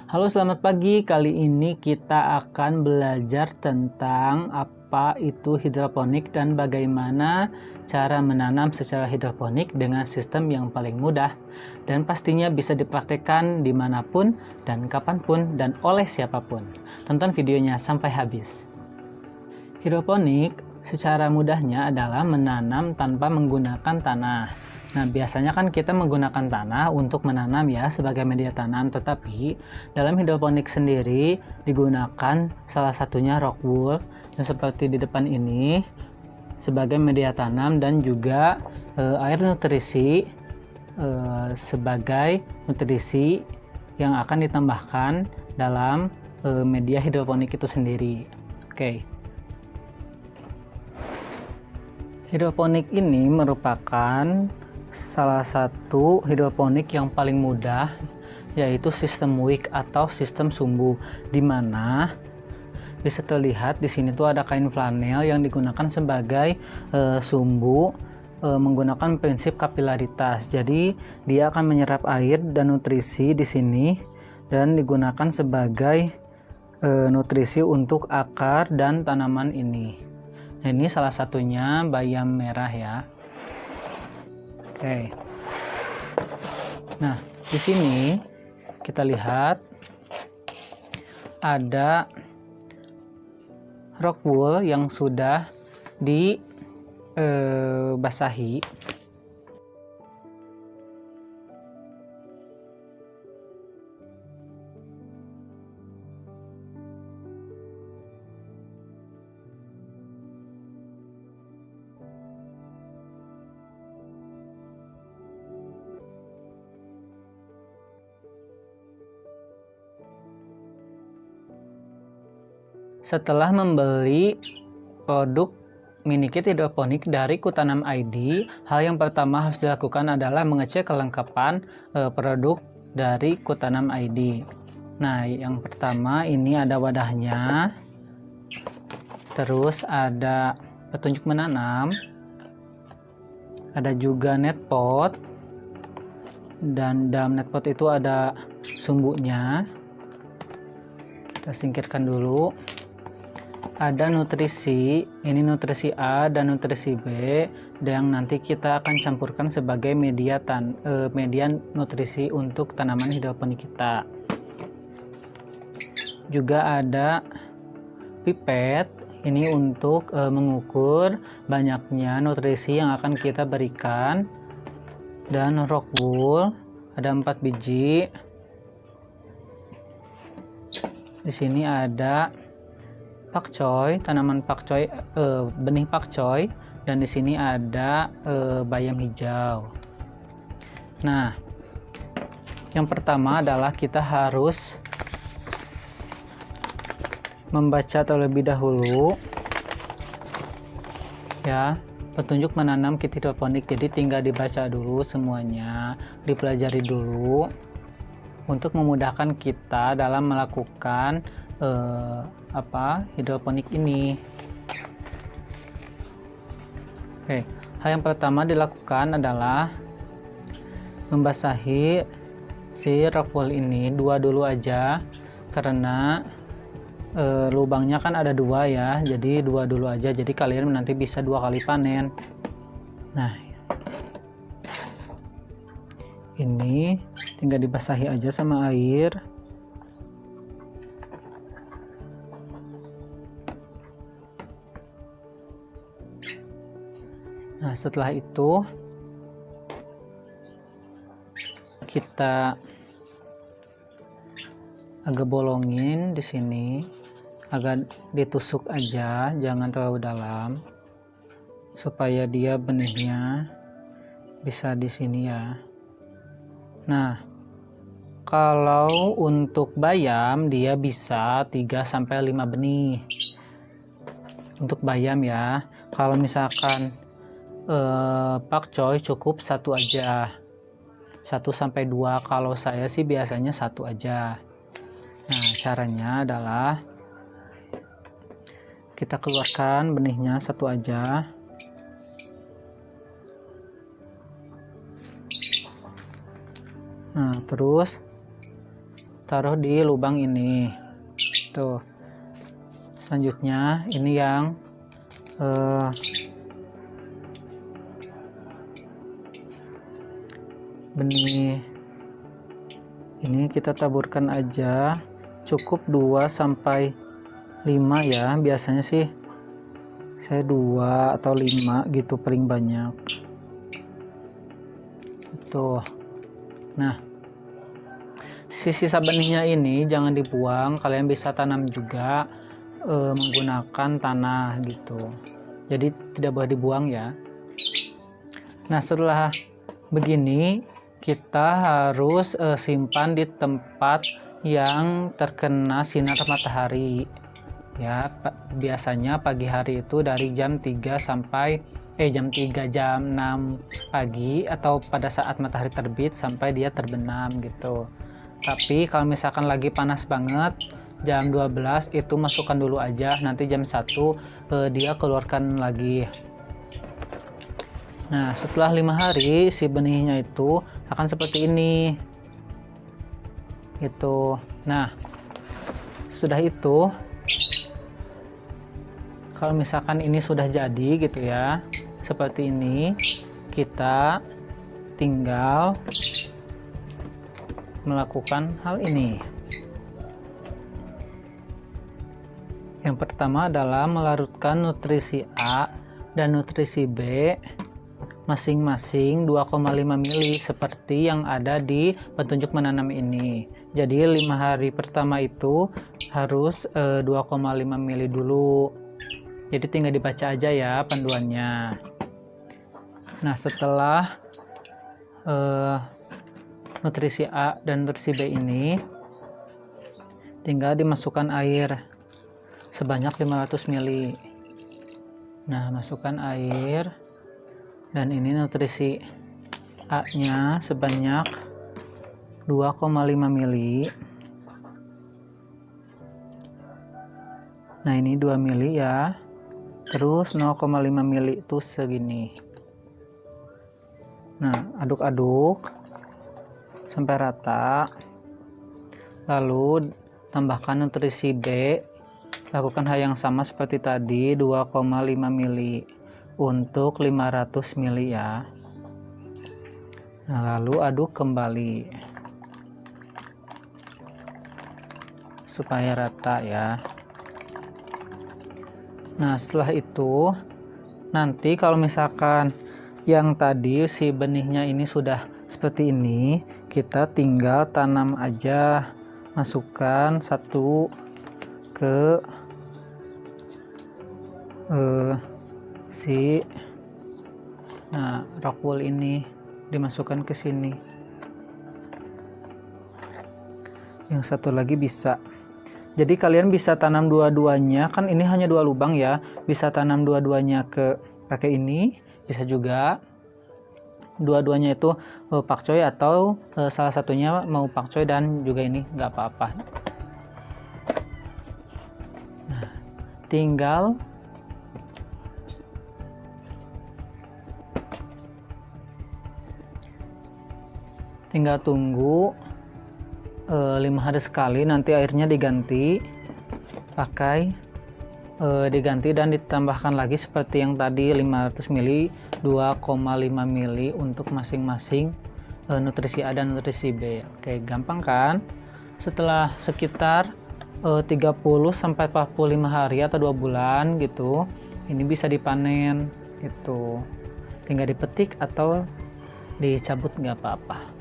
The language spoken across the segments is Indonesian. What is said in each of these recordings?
Halo, selamat pagi. Kali ini kita akan belajar tentang apa itu hidroponik dan bagaimana cara menanam secara hidroponik dengan sistem yang paling mudah dan pastinya bisa dipraktekkan dimanapun dan kapanpun dan oleh siapapun. Tonton videonya sampai habis. Hidroponik secara mudahnya adalah menanam tanpa menggunakan tanah. Nah, biasanya kan kita menggunakan tanah untuk menanam ya sebagai media tanam, tetapi dalam hidroponik sendiri digunakan salah satunya rock wool yang seperti di depan ini sebagai media tanam dan juga air nutrisi sebagai nutrisi yang akan ditambahkan dalam media hidroponik itu sendiri. Oke. Hidroponik ini merupakan salah satu hidroponik yang paling mudah, yaitu sistem wick atau sistem sumbu, di mana bisa terlihat di sini tuh ada kain flanel yang digunakan sebagai sumbu menggunakan prinsip kapilaritas. Jadi dia akan menyerap air dan nutrisi di sini dan digunakan sebagai nutrisi untuk akar dan tanaman ini. Nah, ini salah satunya bayam merah ya. Oke. Nah, di sini kita lihat ada rock wool yang sudah dibasahi. Setelah membeli produk mini kit hidroponik dari Kutanam ID, hal yang pertama harus dilakukan adalah mengecek kelengkapan produk dari Kutanam ID. Nah, yang pertama ini ada wadahnya, terus ada petunjuk menanam, ada juga net pot, dan dalam net pot itu ada sumbunya. Kita singkirkan dulu. Ada nutrisi, ini nutrisi A dan nutrisi B yang nanti kita akan campurkan sebagai media nutrisi untuk tanaman hidroponik kita. Juga ada pipet, ini untuk mengukur banyaknya nutrisi yang akan kita berikan, dan rock wool ada 4 biji. Di sini ada pakcoy, tanaman pakcoy, benih pakcoy, dan di sini ada bayam hijau. Nah, yang pertama adalah kita harus membaca terlebih dahulu ya petunjuk menanam kit hidroponik. Jadi tinggal dibaca dulu semuanya, dipelajari dulu untuk memudahkan kita dalam melakukan hidroponik ini. Oke, hal yang pertama dilakukan adalah membasahi si rock wool ini dulu aja, karena lubangnya kan ada 2 ya, jadi 2 dulu aja, jadi kalian nanti bisa 2 kali panen. Nah, ini tinggal dibasahi aja sama air. Nah, setelah itu kita agak bolongin di sini, agak ditusuk aja, jangan terlalu dalam, supaya dia benihnya bisa di sini ya. Nah, kalau untuk bayam dia bisa 3-5 benih untuk bayam ya. Kalau misalkan pakcoy cukup 1 aja, 1-2. Kalau saya sih biasanya 1 aja. Nah, caranya adalah kita keluarkan benihnya 1 aja. Nah, terus taruh di lubang ini. Tuh. Selanjutnya ini yang benih ini kita taburkan aja, cukup 2 sampai 5 ya, biasanya sih saya 2 atau 5 gitu paling banyak. Tuh. Nah, sisa benihnya ini jangan dibuang, kalian bisa tanam juga menggunakan tanah gitu. Jadi tidak boleh dibuang ya. Nah, setelah begini kita harus simpan di tempat yang terkena sinar matahari ya. Biasanya pagi hari itu dari jam 3 sampai jam 6 pagi, atau pada saat matahari terbit sampai dia terbenam gitu. Tapi kalau misalkan lagi panas banget jam 12 itu masukkan dulu aja, nanti jam 1 dia keluarkan lagi. Nah, setelah 5 hari si benihnya itu akan seperti ini gitu. Nah, sudah itu kalau misalkan ini sudah jadi gitu ya, seperti ini, kita tinggal melakukan hal ini. Yang pertama adalah melarutkan nutrisi A dan nutrisi B masing-masing 2,5 mili seperti yang ada di petunjuk menanam ini. Jadi 5 hari pertama itu harus 2,5 mili dulu. Jadi tinggal dibaca aja ya panduannya. Nah, setelah nutrisi A dan nutrisi B ini tinggal dimasukkan air sebanyak 500 mili. Nah, masukkan air. Dan ini nutrisi A nya sebanyak 2,5 mili. Nah, ini 2 mili ya. Terus 0,5 mili itu segini. Nah, aduk-aduk sampai rata. Lalu tambahkan nutrisi B. Lakukan hal yang sama seperti tadi, 2,5 mili untuk 500 mili ya. Nah, lalu aduk kembali supaya rata ya. Nah, setelah itu nanti kalau misalkan yang tadi si benihnya ini sudah seperti ini, kita tinggal tanam aja, masukkan satu ke rockwool ini, dimasukkan ke sini. Yang satu lagi bisa. Jadi kalian bisa tanam dua-duanya, kan ini hanya 2 lubang ya. Bisa tanam dua-duanya ke pakai ini, bisa juga dua-duanya itu pakcoy, atau salah satunya mau pakcoy dan juga ini nggak apa-apa. Nah, tinggal tunggu 5 hari sekali, nanti airnya diganti diganti dan ditambahkan lagi seperti yang tadi 500 ml 2,5 ml untuk masing-masing nutrisi A dan nutrisi B. Oke, gampang kan? Setelah sekitar 30 sampai 45 hari atau 2 bulan gitu, ini bisa dipanen gitu. Tinggal dipetik atau dicabut nggak apa-apa.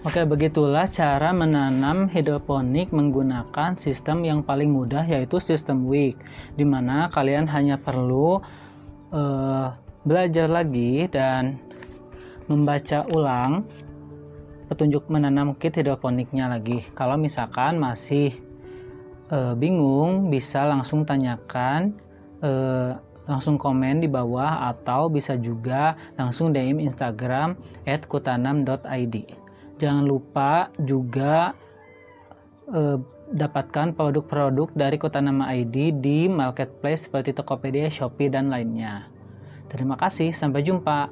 Oke, begitulah cara menanam hidroponik menggunakan sistem yang paling mudah, yaitu sistem Wick, dimana kalian hanya perlu belajar lagi dan membaca ulang petunjuk menanam kit hidroponiknya lagi. Kalau misalkan masih bingung, bisa langsung tanyakan, langsung komen di bawah, atau bisa juga langsung DM Instagram @kutanam.id. Jangan lupa juga dapatkan produk-produk dari Kutanam ID di marketplace seperti Tokopedia, Shopee, dan lainnya. Terima kasih, sampai jumpa.